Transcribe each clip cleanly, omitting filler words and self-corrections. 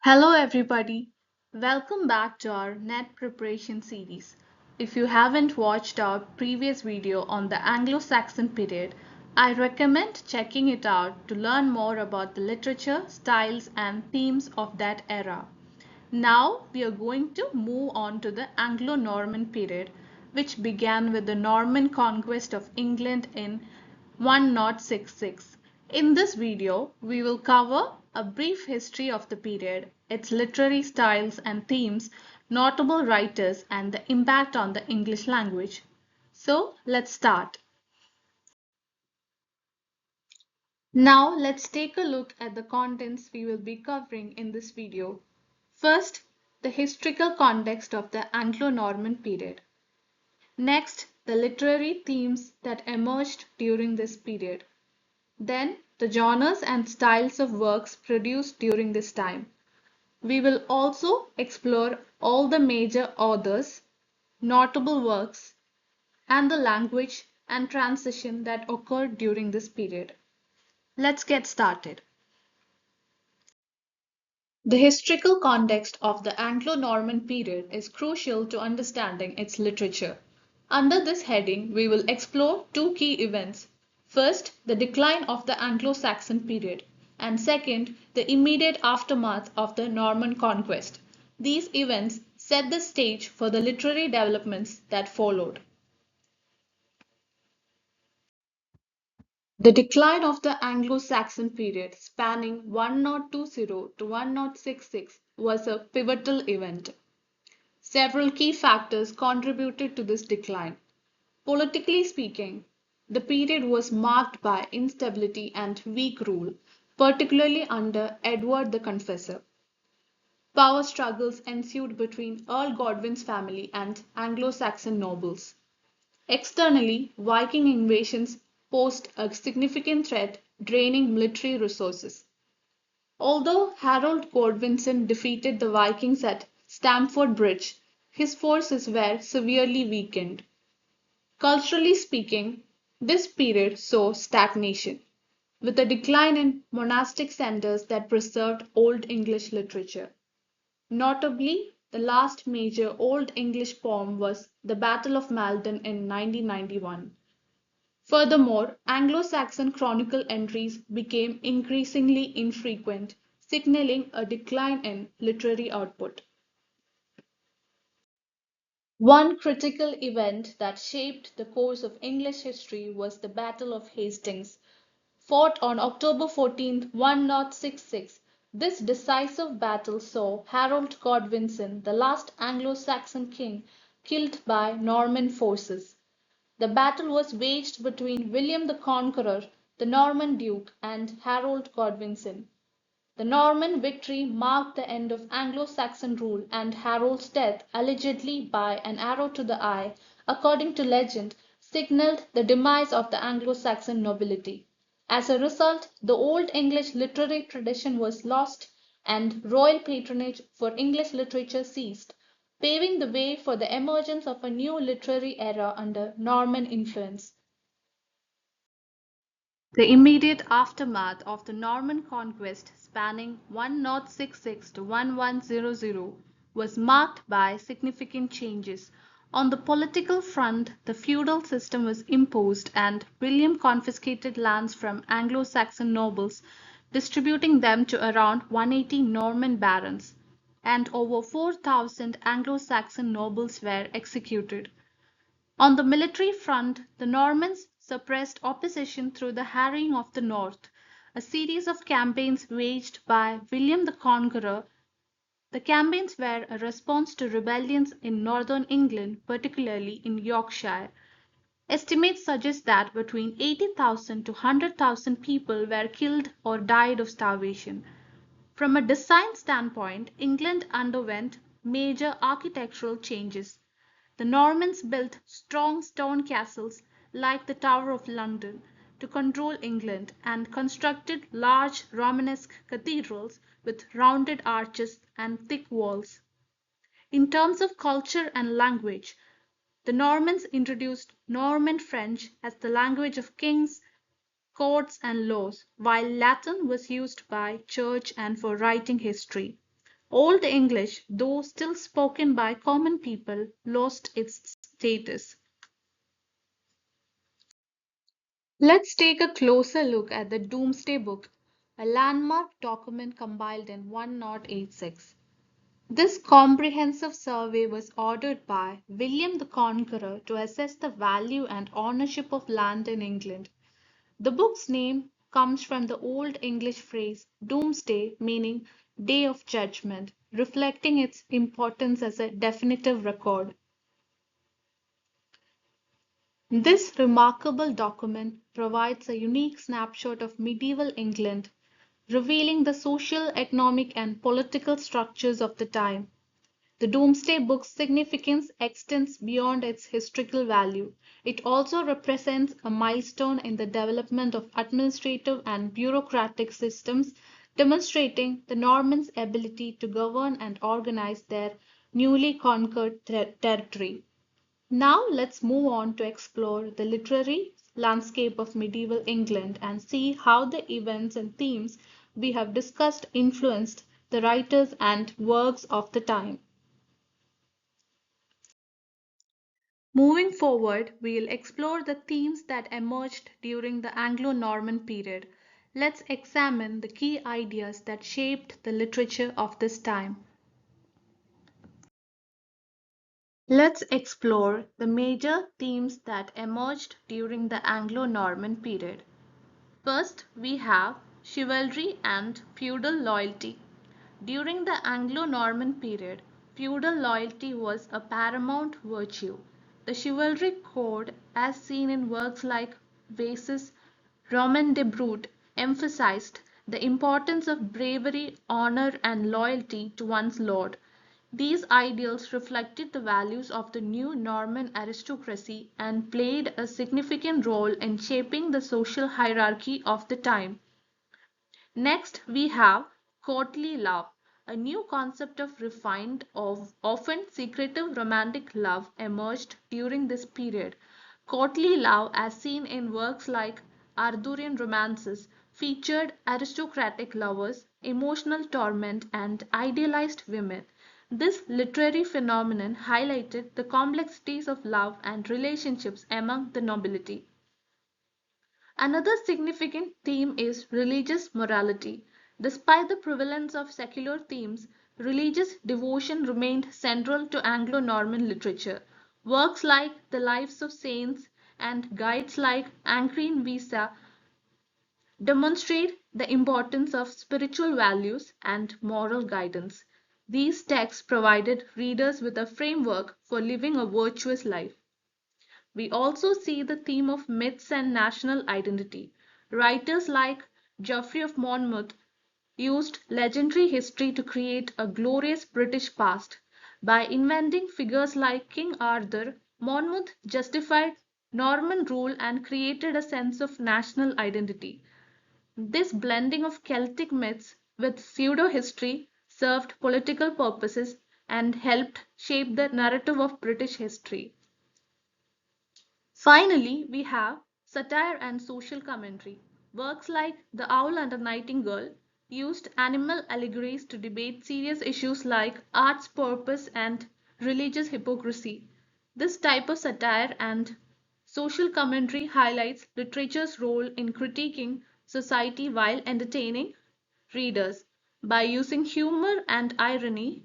Hello everybody, welcome back to our NET preparation series. If you haven't watched our previous video on the Anglo-Saxon period, I recommend checking it out to learn more about the literature, styles and themes of that era. Now we are going to move on to the Anglo-Norman period, which began with the Norman conquest of England in 1066. In this video, we will cover a brief history of the period, its literary styles and themes, notable writers, and the impact on the English language. So let's start. Now let's take a look at the contents we will be covering in this video. First, the historical context of the Anglo-Norman period. Next, the literary themes that emerged during this period. Then, the genres and styles of works produced during this time. We will also explore all the major authors, notable works, and the language and transition that occurred during this period. Let's get started. The historical context of the Anglo-Norman period is crucial to understanding its literature. Under this heading, we will explore two key events. First, the decline of the Anglo-Saxon period, and second, the immediate aftermath of the Norman conquest. These events set the stage for the literary developments that followed. The decline of the Anglo-Saxon period, spanning 1020 to 1066, was a pivotal event. Several key factors contributed to this decline. Politically speaking, the period was marked by instability and weak rule, particularly under Edward the Confessor. Power struggles ensued between Earl Godwin's family and Anglo-Saxon nobles. Externally, Viking invasions posed a significant threat, draining military resources. Although Harold Godwinson defeated the Vikings at Stamford Bridge, his forces were severely weakened. Culturally speaking, this period saw stagnation, with a decline in monastic centers that preserved Old English literature. Notably, the last major Old English poem was The Battle of Maldon in 1991. Furthermore, Anglo-Saxon chronicle entries became increasingly infrequent, signaling a decline in literary output. One critical event that shaped the course of English history was the Battle of Hastings, fought on October 14, 1066. This decisive battle saw Harold Godwinson, the last Anglo-Saxon king, killed by Norman forces. The battle was waged between William the Conqueror, the Norman duke, and Harold Godwinson. The Norman victory marked the end of Anglo-Saxon rule, and Harold's death, allegedly by an arrow to the eye, according to legend, signaled the demise of the Anglo-Saxon nobility. As a result, the Old English literary tradition was lost and royal patronage for English literature ceased, paving the way for the emergence of a new literary era under Norman influence. The immediate aftermath of the Norman conquest, spanning 1066 to 1100, was marked by significant changes. On the political front, the feudal system was imposed and William confiscated lands from Anglo-Saxon nobles, distributing them to around 180 Norman barons, and over 4,000 Anglo-Saxon nobles were executed. On the military front, the Normans suppressed opposition through the harrying of the north, a series of campaigns waged by William the Conqueror. The campaigns were a response to rebellions in northern England, particularly in Yorkshire. Estimates suggest that between 80,000 to 100,000 people were killed or died of starvation. From a design standpoint, England underwent major architectural changes. The Normans built strong stone castles like the Tower of London to control England and constructed large Romanesque cathedrals with rounded arches and thick walls. In terms of culture and language, the Normans introduced Norman French as the language of kings, courts, and laws, while Latin was used by church and for writing history. Old English, though still spoken by common people, lost its status. Let's take a closer look at the Doomsday Book, a landmark document compiled in 1086. This comprehensive survey was ordered by William the Conqueror to assess the value and ownership of land in England. The book's name comes from the Old English phrase "doomsday", meaning "day of judgment", reflecting its importance as a definitive record. This remarkable document provides a unique snapshot of medieval England, revealing the social, economic, and political structures of the time. The Domesday Book's significance extends beyond its historical value. It also represents a milestone in the development of administrative and bureaucratic systems, demonstrating the Normans' ability to govern and organize their newly conquered territory. Now let's move on to explore the literary landscape of medieval England and see how the events and themes we have discussed influenced the writers and works of the time. Moving forward, we'll explore the themes that emerged during the Anglo-Norman period. Let's examine the key ideas that shaped the literature of this time. Let's explore the major themes that emerged during the Anglo-Norman period. First, we have chivalry and feudal loyalty. During the Anglo-Norman period, feudal loyalty was a paramount virtue. The chivalric code, as seen in works like Vase's Roman de Brute, emphasized the importance of bravery, honor, and loyalty to one's lord. These ideals reflected the values of the new Norman aristocracy and played a significant role in shaping the social hierarchy of the time. Next, we have courtly love, a new concept of refined, often secretive romantic love emerged during this period. Courtly love, as seen in works like Arthurian romances, featured aristocratic lovers, emotional torment, and idealized women. This literary phenomenon highlighted the complexities of love and relationships among the nobility. Another significant theme is religious morality. Despite the prevalence of secular themes, religious devotion remained central to Anglo-Norman literature. Works like the Lives of Saints and guides like Ancre in Visa demonstrate the importance of spiritual values and moral guidance. These texts provided readers with a framework for living a virtuous life. We also see the theme of myths and national identity. Writers like Geoffrey of Monmouth used legendary history to create a glorious British past. By inventing figures like King Arthur, Monmouth justified Norman rule and created a sense of national identity. This blending of Celtic myths with pseudo history served political purposes and helped shape the narrative of British history. Finally, we have satire and social commentary. Works like The Owl and the Nightingale used animal allegories to debate serious issues like art's purpose and religious hypocrisy. This type of satire and social commentary highlights literature's role in critiquing society while entertaining readers. By using humor and irony,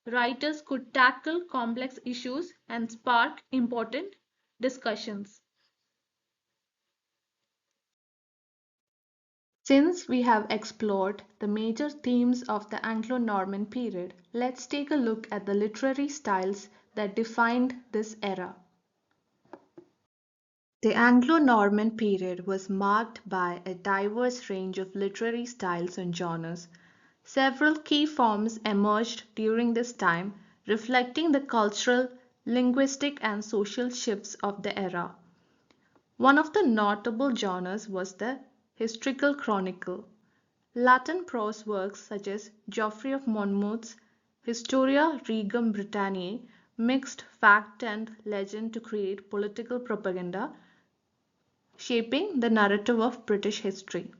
writers could tackle complex issues and spark important discussions. Since we have explored the major themes of the Anglo-Norman period, let's take a look at the literary styles that defined this era. The Anglo-Norman period was marked by a diverse range of literary styles and genres. Several key forms emerged during this time, reflecting the cultural, linguistic, and social shifts of the era. One of the notable genres was the historical chronicle. Latin prose works such as Geoffrey of Monmouth's Historia Regum Britanniae mixed fact and legend to create political propaganda, shaping the narrative of British history.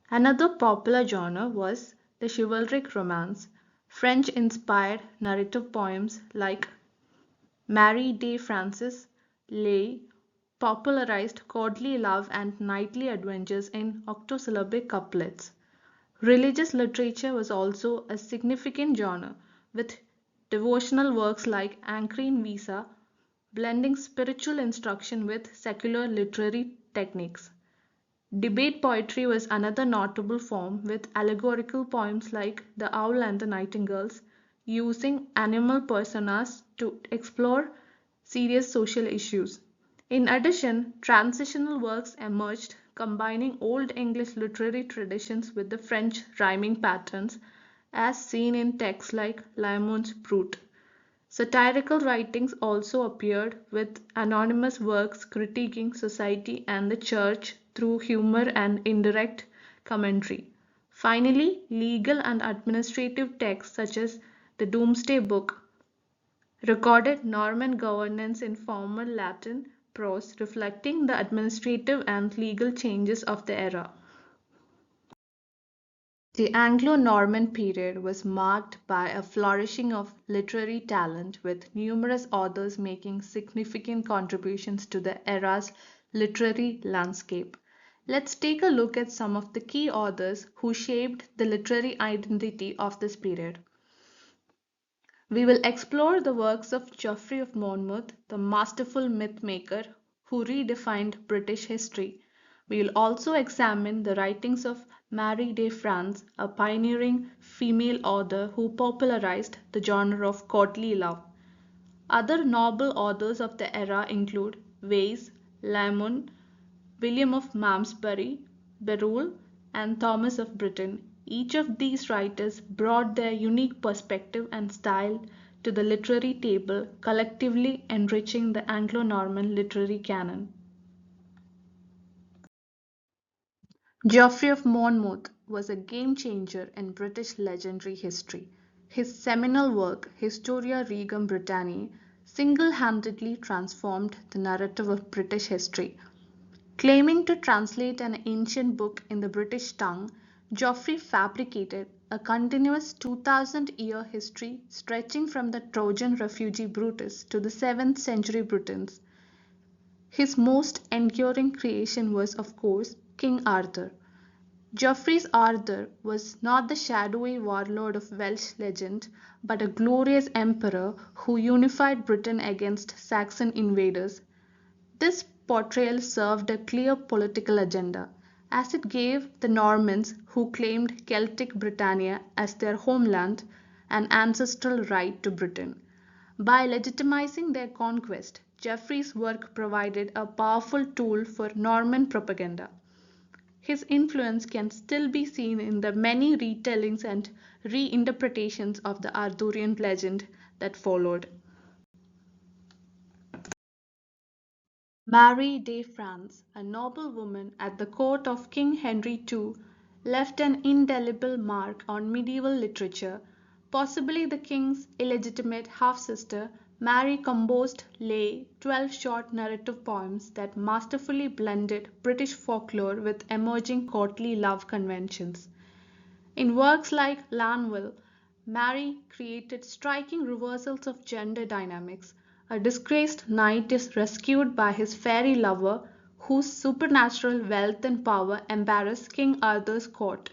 Another popular genre was the chivalric romance, French inspired narrative poems like Marie de Francis Lay popularized courtly love and knightly adventures in octosyllabic couplets. Religious literature was also a significant genre, with devotional works like Ancrine Visa blending spiritual instruction with secular literary techniques. Debate poetry was another notable form, with allegorical poems like The Owl and the Nightingales using animal personas to explore serious social issues. In addition, transitional works emerged, combining Old English literary traditions with the French rhyming patterns, as seen in texts like Lymon's Brut. Satirical writings also appeared, with anonymous works critiquing society and the church through humor and indirect commentary. Finally, legal and administrative texts such as the Domesday Book recorded Norman governance in formal Latin prose, reflecting the administrative and legal changes of the era. The Anglo-Norman period was marked by a flourishing of literary talent, with numerous authors making significant contributions to the era's literary landscape. Let's take a look at some of the key authors who shaped the literary identity of this period. We will explore the works of Geoffrey of Monmouth, the masterful myth maker who redefined British history. We will also examine the writings of Marie de France, a pioneering female author who popularized the genre of courtly love. Other noble authors of the era include Weiss, Lamon, William of Malmesbury, Berulle, and Thomas of Britain. Each of these writers brought their unique perspective and style to the literary table, collectively enriching the Anglo-Norman literary canon. Geoffrey of Monmouth was a game changer in British legendary history. His seminal work, Historia Regum Britanniae, single-handedly transformed the narrative of British history. Claiming to translate an ancient book in the British tongue, Geoffrey fabricated a continuous 2000-year history stretching from the Trojan refugee Brutus to the 7th century Britons. His most enduring creation was, of course, King Arthur. Geoffrey's Arthur was not the shadowy warlord of Welsh legend, but a glorious emperor who unified Britain against Saxon invaders. This portrayal served a clear political agenda, as it gave the Normans, who claimed Celtic Britannia as their homeland, an ancestral right to Britain. By legitimizing their conquest, Geoffrey's work provided a powerful tool for Norman propaganda. His influence can still be seen in the many retellings and reinterpretations of the Arthurian legend that followed. Marie de France, a noblewoman at the court of King Henry II, left an indelible mark on medieval literature. Possibly the king's illegitimate half-sister, Mary composed lay 12 short narrative poems that masterfully blended British folklore with emerging courtly love conventions. In works like Lanville, Mary created striking reversals of gender dynamics. A disgraced knight is rescued by his fairy lover, whose supernatural wealth and power embarrass King Arthur's court.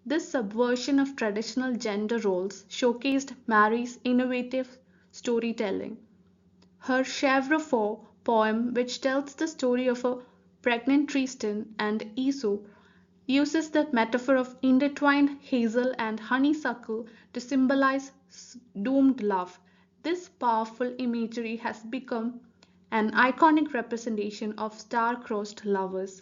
This subversion of traditional gender roles showcased Mary's innovative storytelling. Her Chèvrefort poem, which tells the story of a pregnant Tristan and Iseult, uses the metaphor of intertwined hazel and honeysuckle to symbolize doomed love. This powerful imagery has become an iconic representation of star-crossed lovers.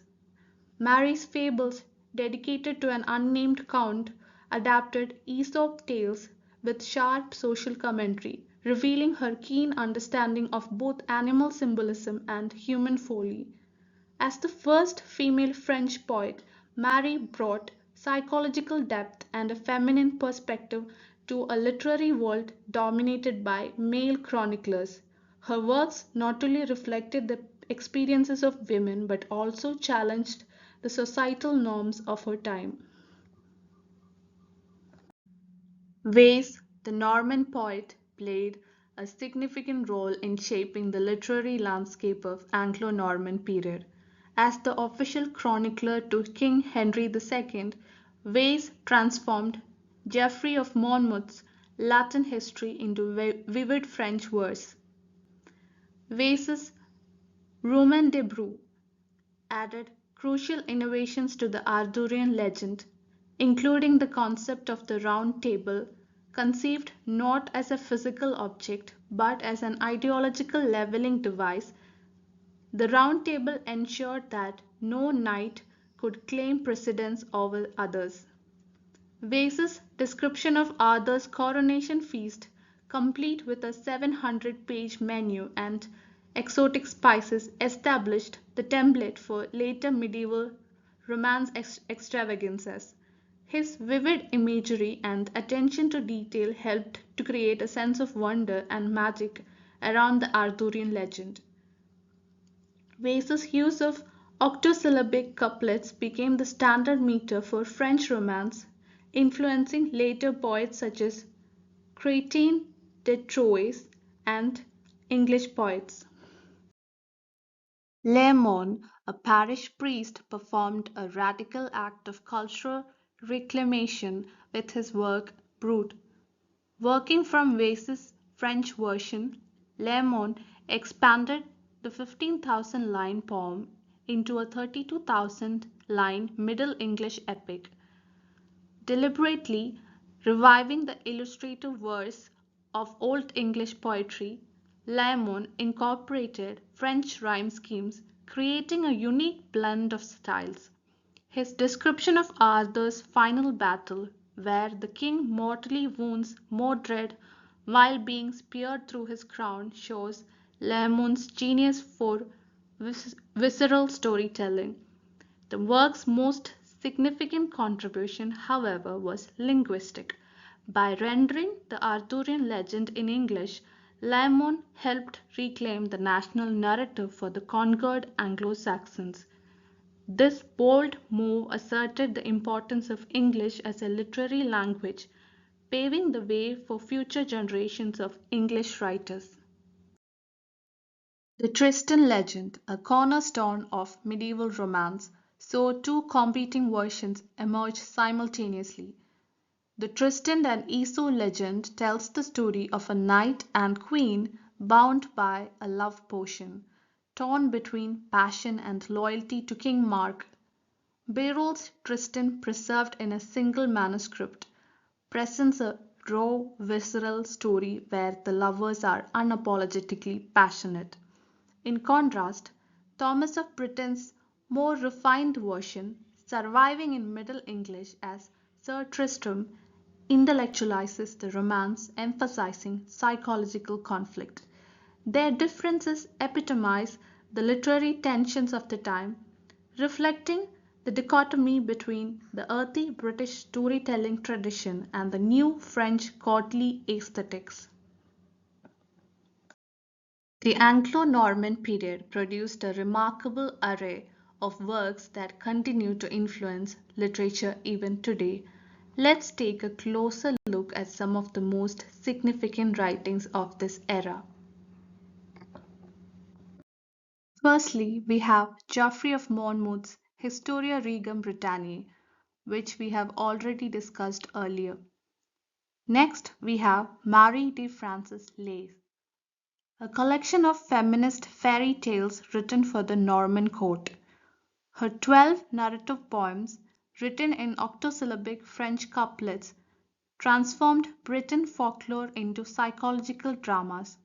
Mary's Fables, dedicated to an unnamed count, adapted Aesop tales with sharp social commentary, revealing her keen understanding of both animal symbolism and human folly. As the first female French poet, Mary brought psychological depth and a feminine perspective to a literary world dominated by male chroniclers. Her works not only reflected the experiences of women but also challenged the societal norms of her time. Weiss, The Norman poet played a significant role in shaping the literary landscape of Anglo-Norman period. As the official chronicler to King Henry II, Weiss transformed Geoffrey of Monmouth's Latin history into vivid French verse. Weiss's Roman de Bru added crucial innovations to the Arthurian legend, including the concept of the Round Table, conceived not as a physical object but as an ideological leveling device. The Round Table ensured that no knight could claim precedence over others. Weiss's description of Arthur's coronation feast, complete with a 700-page menu and exotic spices, established the template for later medieval romance extravagances. His vivid imagery and attention to detail helped to create a sense of wonder and magic around the Arthurian legend. Weiss's use of octosyllabic couplets became the standard meter for French romance, influencing later poets such as Chrétien de Troyes and English poets. Lemon, a parish priest, performed a radical act of cultural reclamation with his work Brut. Working from Weiss's French version, Lemon expanded the 15,000-line poem into a 32,000-line Middle English epic, deliberately reviving the illustrative verse of Old English poetry. Lemon incorporated French rhyme schemes, creating a unique blend of styles. His description of Arthur's final battle, where the king mortally wounds Modred while being speared through his crown, shows Lemon's genius for visceral storytelling. The work's most significant contribution, however, was linguistic. By rendering the Arthurian legend in English, Lemon helped reclaim the national narrative for the conquered Anglo-Saxons. This bold move asserted the importance of English as a literary language, paving the way for future generations of English writers. The Tristan legend, a cornerstone of medieval romance, saw two competing versions emerge simultaneously. The Tristan and Isolde legend tells the story of a knight and queen bound by a love potion, torn between passion and loyalty to King Mark. Bayroul's Tristan, preserved in a single manuscript, presents a raw, visceral story where the lovers are unapologetically passionate. In contrast, Thomas of Britain's more refined version, surviving in Middle English as Sir Tristram, intellectualizes the romance, emphasizing psychological conflict. Their differences epitomize the literary tensions of the time, reflecting the dichotomy between the earthy British storytelling tradition and the new French courtly aesthetics. The Anglo-Norman period produced a remarkable array of works that continue to influence literature even today. Let's take a closer look at some of the most significant writings of this era. Firstly, we have Geoffrey of Monmouth's Historia Regum Britanniae, which we have already discussed earlier. Next, we have Marie de Francis Leigh, a collection of feminist fairy tales written for the Norman court. Her 12 narrative poems, written in octosyllabic French couplets, transformed Breton folklore into psychological dramas.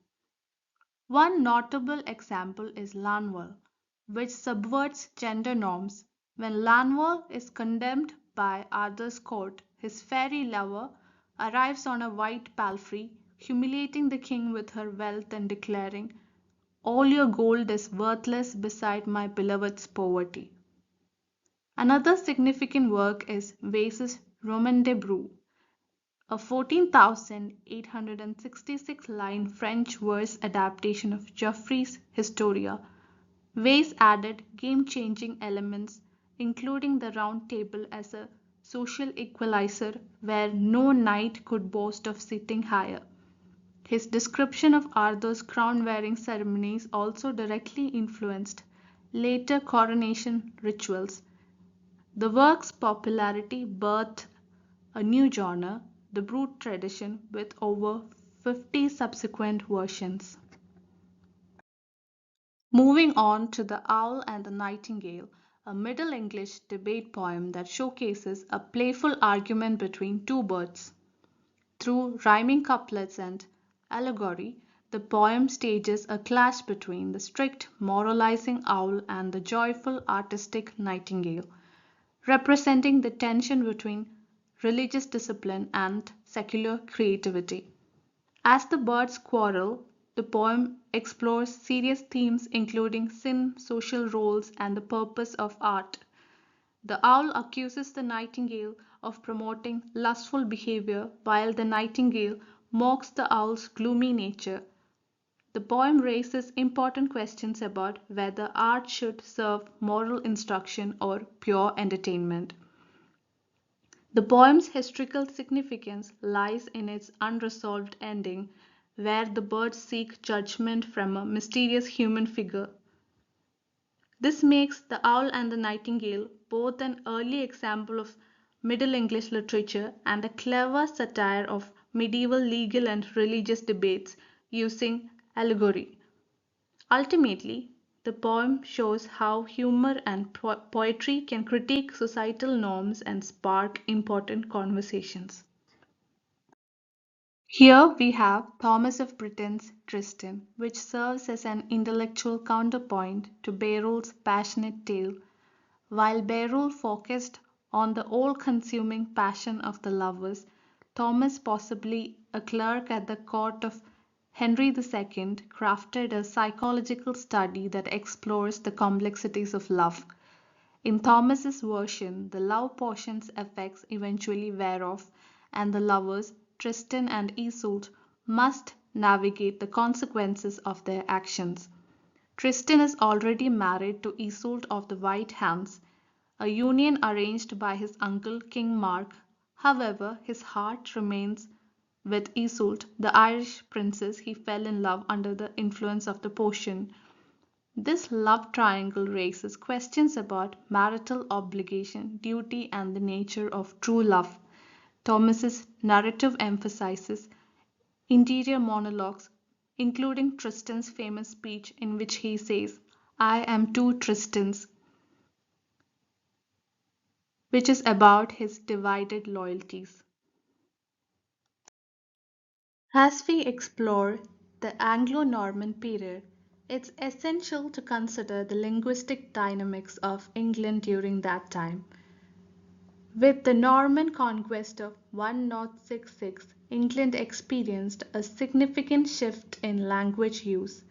One notable example is Lanval, which subverts gender norms. When Lanval is condemned by Arthur's court, his fairy lover arrives on a white palfrey, humiliating the king with her wealth and declaring, "All your gold is worthless beside my beloved's poverty." Another significant work is Weiss's Roman de Bru, a 14,866-line French verse adaptation of Geoffrey's Historia. Weiss added game-changing elements, including the Round Table as a social equalizer where no knight could boast of sitting higher. His description of Arthur's crown-wearing ceremonies also directly influenced later coronation rituals. The work's popularity birthed a new genre, the Brut tradition, with over 50 subsequent versions. Moving on to The Owl and the Nightingale, a Middle English debate poem that showcases a playful argument between two birds. Through rhyming couplets and allegory, the poem stages a clash between the strict, moralizing owl and the joyful, artistic nightingale, representing the tension between religious discipline and secular creativity. As the birds quarrel, the poem explores serious themes including sin, social roles, and the purpose of art. The owl accuses the nightingale of promoting lustful behavior, while the nightingale mocks the owl's gloomy nature. The poem raises important questions about whether art should serve moral instruction or pure entertainment. The poem's historical significance lies in its unresolved ending, where the birds seek judgment from a mysterious human figure. This makes The Owl and the Nightingale both an early example of Middle English literature and a clever satire of medieval legal and religious debates using allegory. Ultimately, the poem shows how humor and poetry can critique societal norms and spark important conversations. Here we have Thomas of Britain's Tristan, which serves as an intellectual counterpoint to Beowulf's passionate tale. While Beowulf focused on the all-consuming passion of the lovers, Thomas, possibly a clerk at the court of Henry II, crafted a psychological study that explores the complexities of love. In Thomas's version, the love potion's effects eventually wear off, and the lovers, Tristan and Isolde, must navigate the consequences of their actions. Tristan is already married to Isolde of the White Hands, a union arranged by his uncle King Mark. However, his heart remains with Isolde, the Irish princess he fell in love under the influence of the potion. This love triangle raises questions about marital obligation, duty, and the nature of true love. Thomas's narrative emphasizes interior monologues, including Tristan's famous speech in which he says, "I am two Tristans," which is about his divided loyalties. As we explore the Anglo-Norman period, it's essential to consider the linguistic dynamics of England during that time. With the Norman conquest of 1066, England experienced a significant shift in language use.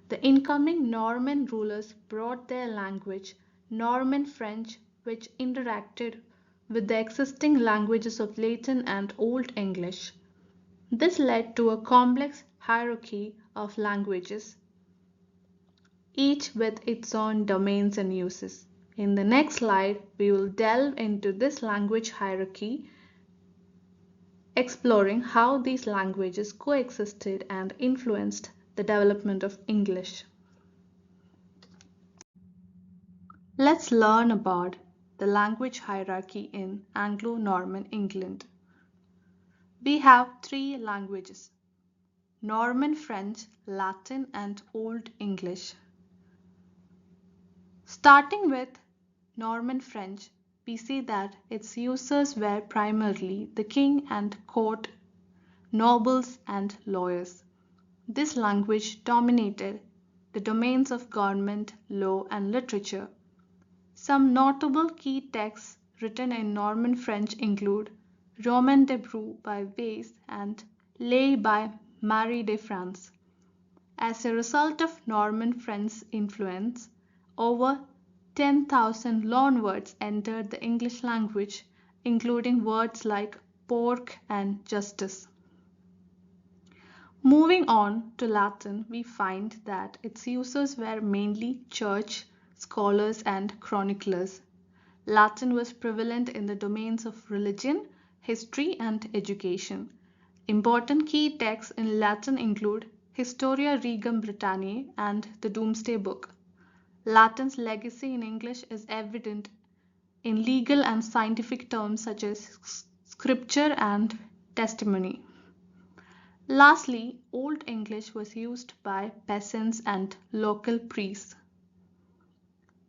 The incoming Norman rulers brought their language, Norman French, which interacted with the existing languages of Latin and Old English. This led to a complex hierarchy of languages, each with its own domains and uses. In the next slide, we will delve into this language hierarchy, exploring how these languages coexisted and influenced the development of English. Let's learn about the language hierarchy in Anglo-Norman England. We have three languages: Norman French, Latin, and Old English. Starting with Norman French, we see that its users were primarily the king and court, nobles, and lawyers. This language dominated the domains of government, law, and literature. Some notable key texts written in Norman French include Roman de Bru by Weiss and Lay by Marie de France. As a result of Norman French influence, over 10,000 loanwords entered the English language, including words like pork and justice. Moving on to Latin, we find that its users were mainly church, scholars, and chroniclers. Latin was prevalent in the domains of religion, history, and education. Important key texts in Latin include Historia Regum Britanniae and the Domesday Book. Latin's legacy in English is evident in legal and scientific terms such as scripture and testimony. Lastly, Old English was used by peasants and local priests.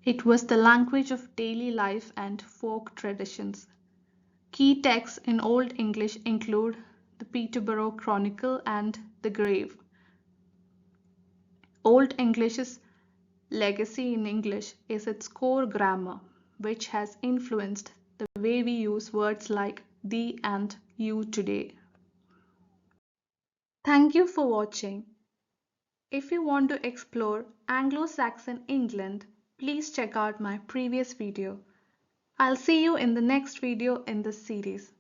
It was the language of daily life and folk traditions. Key texts in Old English include the Peterborough Chronicle and the Grave. Old English's legacy in English is its core grammar, which has influenced the way we use words like thee and you today. Thank you for watching. If you want to explore Anglo-Saxon England, please check out my previous video. I'll see you in the next video in this series.